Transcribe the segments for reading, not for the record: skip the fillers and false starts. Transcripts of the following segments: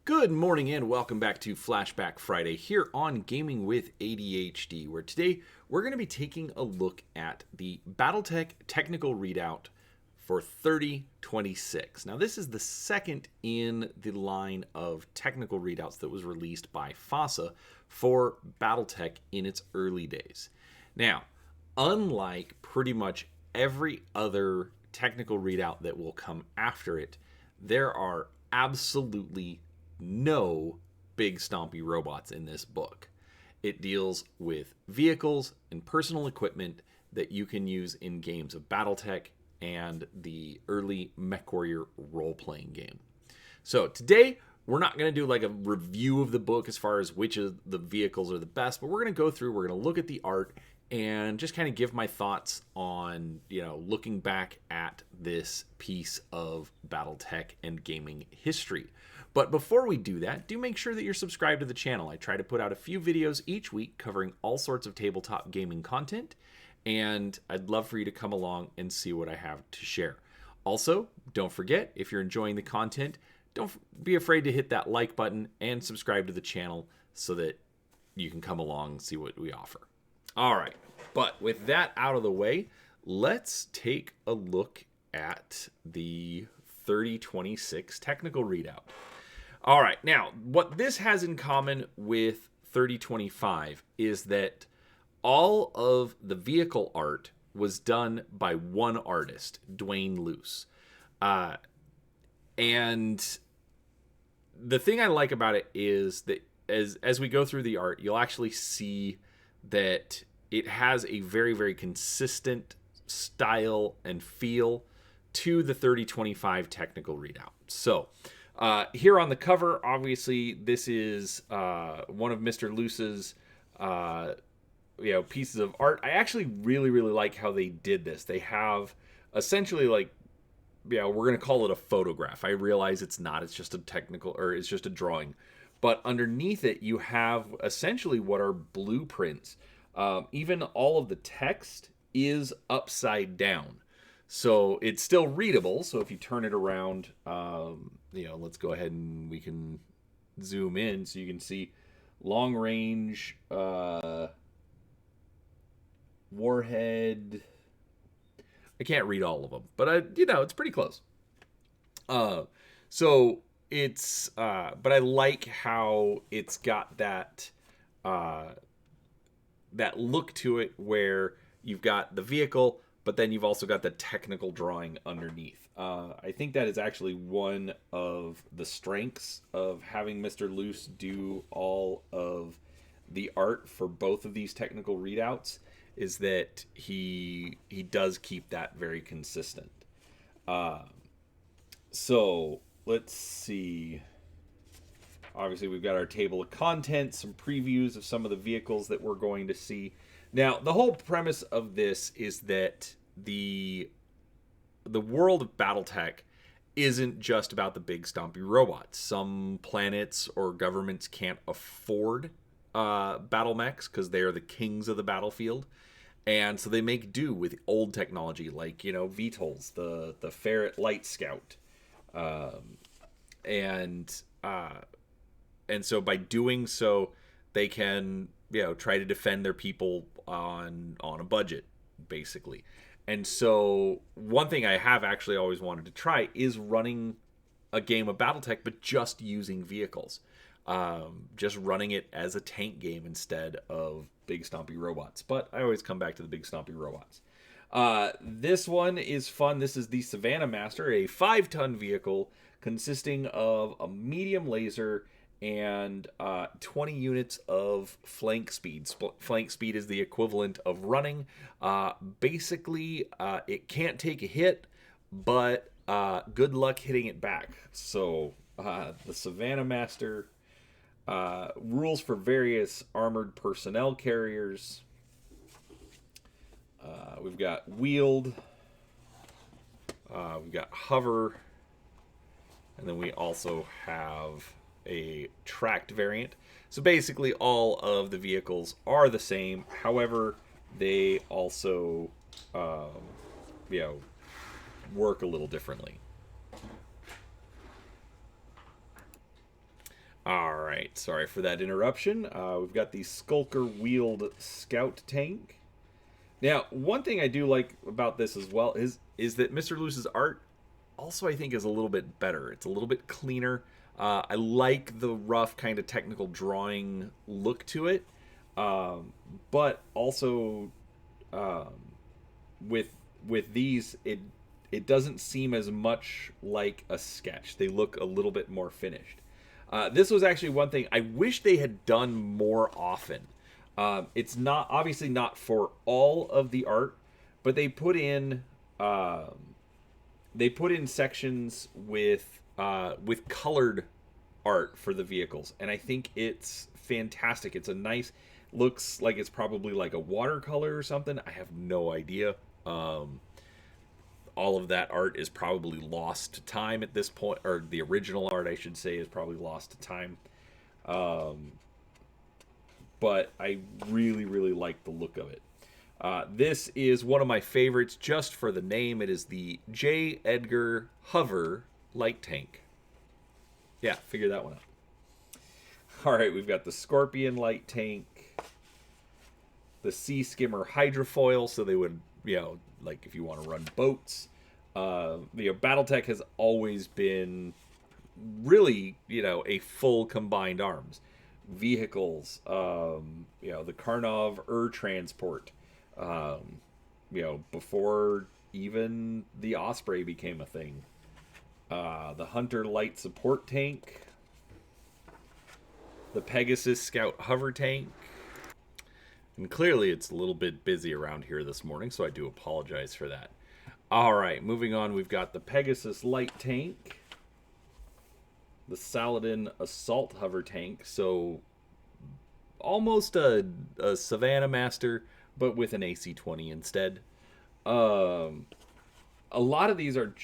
Good morning and welcome back to Flashback Friday here on Gaming with ADHD, where today we're going to be taking a look at the Battletech technical readout for 3026. Now, this is the second in the line of technical readouts that was released by FASA for Battletech in its early days. Now, unlike pretty much every other technical readout that will come after it, there are absolutely no big stompy robots in this book. It deals with vehicles and personal equipment that you can use in games of Battletech and the early MechWarrior role-playing game. So today, we're not going to do like a review of the book as far as which of the vehicles are the best, but we're going to go through, we're going to look at the art and just kind of give my thoughts on, looking back at this piece of Battletech and gaming history. But before we do that, do make sure that you're subscribed to the channel. I try to put out a few videos each week covering all sorts of tabletop gaming content, and I'd love for you to come along and see what I have to share. Also, don't forget, if you're enjoying the content, don't be afraid to hit that like button and subscribe to the channel so that you can come along and see what we offer. All right, but with that out of the way, let's take a look at the 3026 technical readout. All right, now, what this has in common with 3025 is that all of the vehicle art was done by one artist, Dwayne Luce. And the thing I like about it is that as we go through the art, you'll actually see that it has a very, very consistent style and feel to the 3025 technical readout. So, here on the cover, obviously, this is one of Mr. Luce's pieces of art. I actually really, really like how they did this. They have essentially we're going to call it a photograph. I realize it's not. It's just it's just a drawing. But underneath it, you have essentially what are blueprints. Even all of the text is upside down. So it's still readable. So if you turn it around, let's go ahead and we can zoom in so you can see long range warhead. I can't read all of them, but it's pretty close. So it's, but I like how it's got that look to it where you've got the vehicle, but then you've also got the technical drawing underneath. I think that is actually one of the strengths of having Mr. Luce do all of the art for both of these technical readouts, is that he does keep that very consistent. So let's see. Obviously, we've got our table of contents, some previews of some of the vehicles that we're going to see. Now, the whole premise of this is that the world of Battletech isn't just about the big stompy robots. Some planets or governments can't afford battle mechs because they are the kings of the battlefield. And so they make do with old technology like, VTOLs, the Ferret Light Scout. And so by doing so, they can, try to defend their people on a budget, basically. And so one thing I have actually always wanted to try is running a game of Battletech, but just using vehicles. Just running it as a tank game instead of big stompy robots. But I always come back to the big stompy robots. This one is fun. This is the Savannah Master, a 5-ton vehicle consisting of a medium laser and 20 units of flank speed. Flank speed is the equivalent of running. Basically, it can't take a hit, but good luck hitting it back. So the Savannah Master, rules for various armored personnel carriers. We've got wheeled. We've got hover. And then we also have a tracked variant. So basically all of the vehicles are the same. However, they also work a little differently. All right, sorry for that interruption. We've got the Skulker wheeled scout tank. Now, one thing I do like about this as well is that Mr. Lewis's art also I think is a little bit better. It's a little bit cleaner. I like the rough kind of technical drawing look to it, but also um, with these it doesn't seem as much like a sketch. They look a little bit more finished. This was actually one thing I wish they had done more often. It's not obviously not for all of the art, but they put in sections with colored art for the vehicles, and I think it's fantastic. It's a nice, looks like it's probably like a watercolor or something. I have no idea. All of that art is probably lost to time at this point, or the original art, I should say, is probably lost to time. But I really, really like the look of it. This is one of my favorites just for the name. It is the J. Edgar Hover Light Tank. Yeah, figure that one out. All right, we've got the Scorpion Light Tank, the Sea Skimmer Hydrofoil, so they would, like if you want to run boats. Battletech has always been really, a full combined arms. Vehicles, the Karnov Transport, before even the Osprey became a thing. The Hunter Light Support Tank, the Pegasus Scout Hover Tank. And clearly it's a little bit busy around here this morning, so I do apologize for that. All right, moving on, we've got the Pegasus Light Tank, the Saladin Assault Hover Tank, so almost a Savannah Master, but with an AC-20 instead. A lot of these are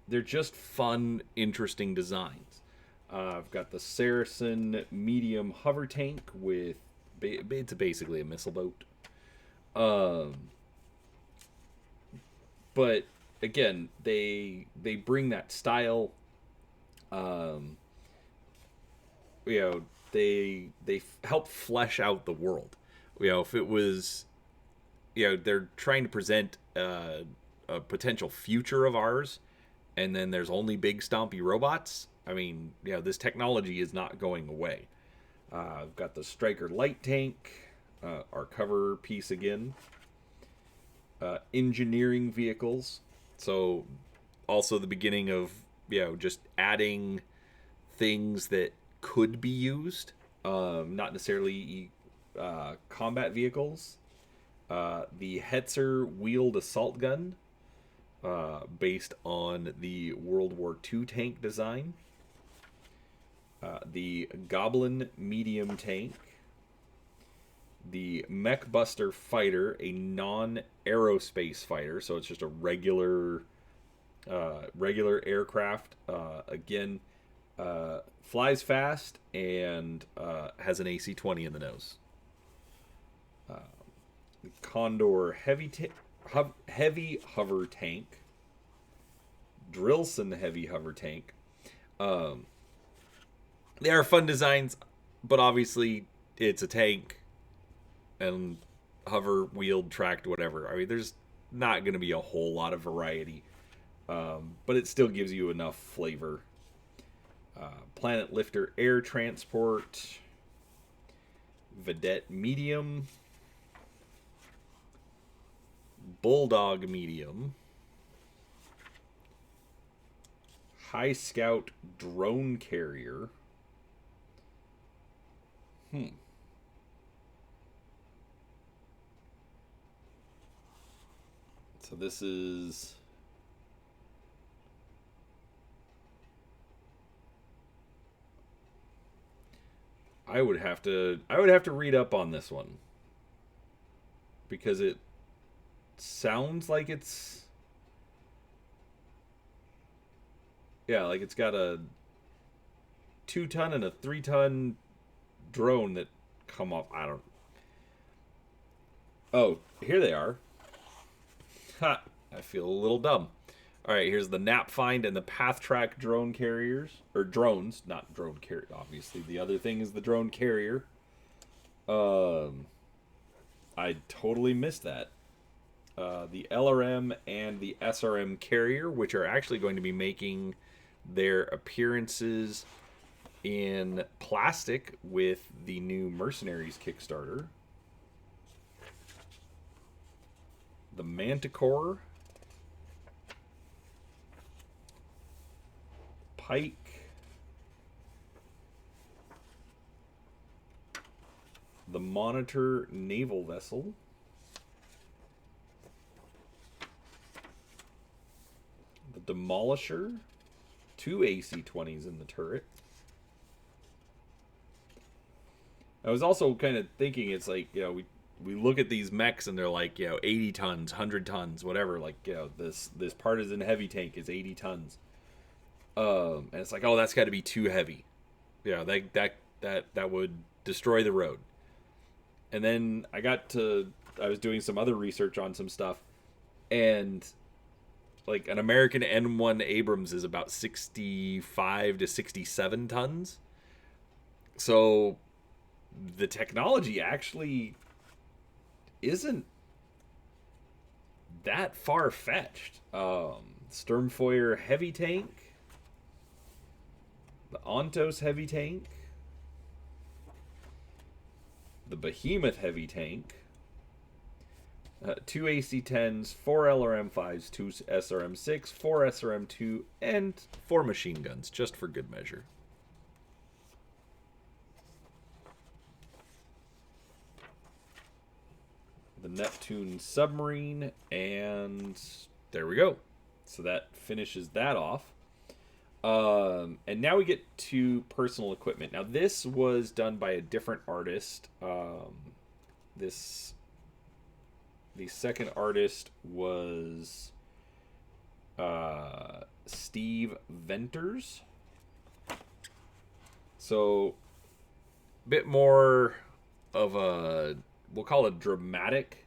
they're just fun, interesting designs. I've got the Saracen Medium Hover Tank with, it's basically a missile boat. But again, they bring that style. They help flesh out the world. If it was, they're trying to present a potential future of ours, and then there's only big stompy robots. I mean, this technology is not going away. I've got the Striker Light Tank, our cover piece again. Engineering vehicles, so also the beginning of just adding things that could be used, not necessarily combat vehicles. The Hetzer wheeled assault gun, based on the World War II tank design. The Goblin medium tank. The Mechbuster Fighter, a non-aerospace fighter, so it's just a regular aircraft. Again, flies fast and has an AC-20 in the nose. The Condor heavy hover tank. Drillson heavy hover tank. They are fun designs, but obviously it's a tank. And hover, wheeled, tracked, whatever. I mean, there's not going to be a whole lot of variety. But it still gives you enough flavor. Planet Lifter Air Transport. Vedette Medium. Bulldog Medium. High Scout Drone Carrier. So this is I would have to read up on this one, because it sounds like it's like it's got a 2-ton and a 3-ton drone that come off. Oh, here they are. Ha! I feel a little dumb. All right, here's the Nap Find and the Path Track drone carriers. Or drones, not drone carrier. Obviously, the other thing is the drone carrier. I totally missed that. The LRM and the SRM carrier, which are actually going to be making their appearances in plastic with the new Mercenaries Kickstarter. The Manticore, Pike, the Monitor naval vessel, the Demolisher, 2 AC-20s in the turret. I was also kind of thinking, it's like, you know, we look at these mechs and they're like, you know, 80 tons, 100 tons, whatever. Like, you know, this partisan heavy tank is 80 tons. And it's like, oh, that's got to be too heavy. Yeah, that would destroy the road. And then I was doing some other research on some stuff, and like an American N1 Abrams is about 65 to 67 tons. So the technology actually isn't that far-fetched. Sturmfeuer heavy tank, the Ontos heavy tank, the Behemoth heavy tank, 2 AC-10s, 4 LRM-5s, 2 SRM-6, 4 SRM-2, and 4 machine guns, just for good measure. The Neptune submarine, and there we go. So that finishes that off. And now we get to personal equipment. Now this was done by a different artist. The second artist was Steve Venters. So a bit more of a, we'll call it, dramatic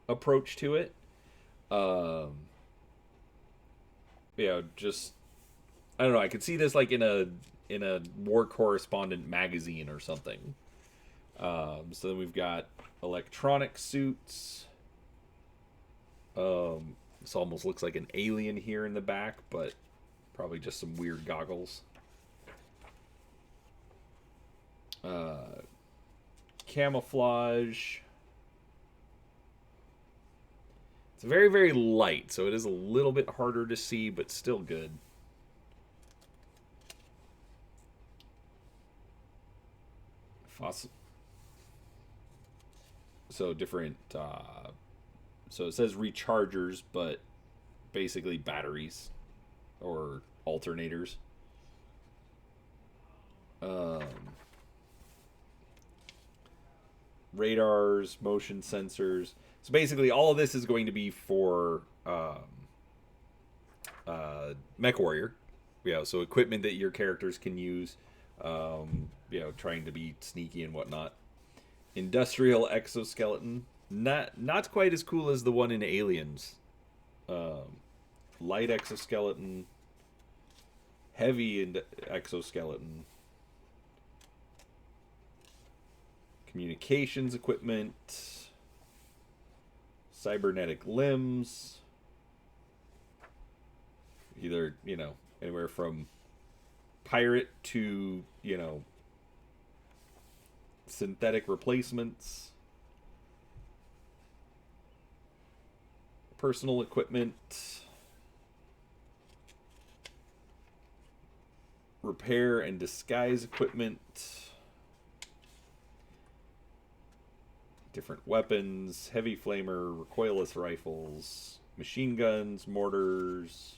approach to it. Just, I don't know, I could see this like in a war correspondent magazine or something. So then we've got electronic suits. This almost looks like an alien here in the back, but probably just some weird goggles. Camouflage. It's very, very light, so it is a little bit harder to see, but still good. Fossil. So different, so it says rechargers, but basically batteries or alternators. Radars, motion sensors. So basically all of this is going to be for MechWarrior. Yeah, so equipment that your characters can use, trying to be sneaky and whatnot. Industrial exoskeleton. Not quite as cool as the one in Aliens. Light exoskeleton. Heavy exoskeleton. Communications equipment. Cybernetic limbs. Either, anywhere from pirate to, synthetic replacements. Personal equipment. Repair and disguise equipment. Different weapons, heavy flamer, recoilless rifles, machine guns, mortars,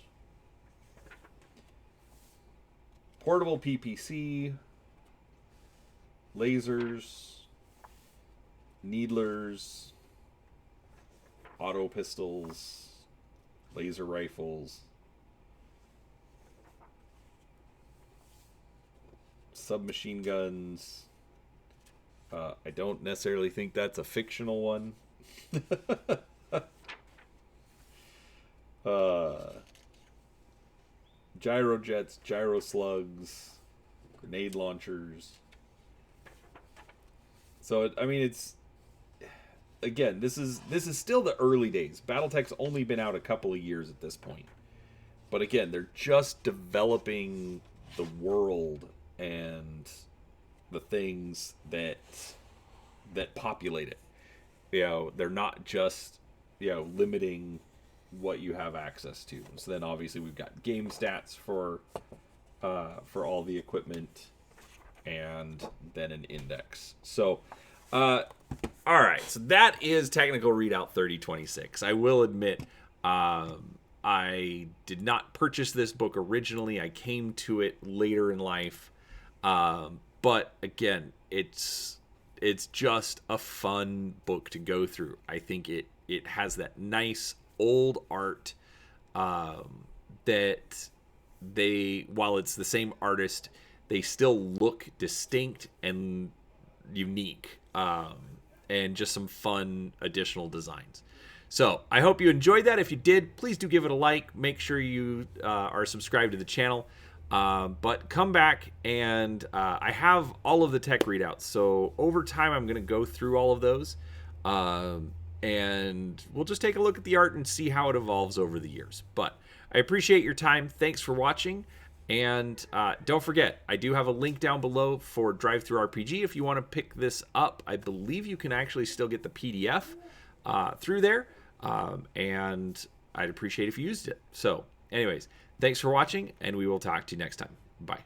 portable PPC, lasers, needlers, auto pistols, laser rifles, submachine guns. I don't necessarily think that's a fictional one. gyro jets, gyro slugs, grenade launchers. So I mean, it's again, this is still the early days. Battletech's only been out a couple of years at this point, but again, they're just developing the world and the things that populate it. They're not just limiting what you have access to. So then obviously we've got game stats for all the equipment, and then an index. So all right, so that is Technical Readout 3026. I will admit, I did not purchase this book originally. I came to it later in life, but again, it's just a fun book to go through. I think it has that nice old art that while it's the same artist, they still look distinct and unique, and just some fun additional designs. So I hope you enjoyed that. If you did, please do give it a like. Make sure you are subscribed to the channel. But come back, and I have all of the tech readouts. So over time, I'm going to go through all of those. And we'll just take a look at the art and see how it evolves over the years. But I appreciate your time. Thanks for watching. And don't forget, I do have a link down below for Drive-Thru RPG if you want to pick this up. I believe you can actually still get the PDF through there. And I'd appreciate if you used it. So anyways, thanks for watching, and we will talk to you next time. Bye.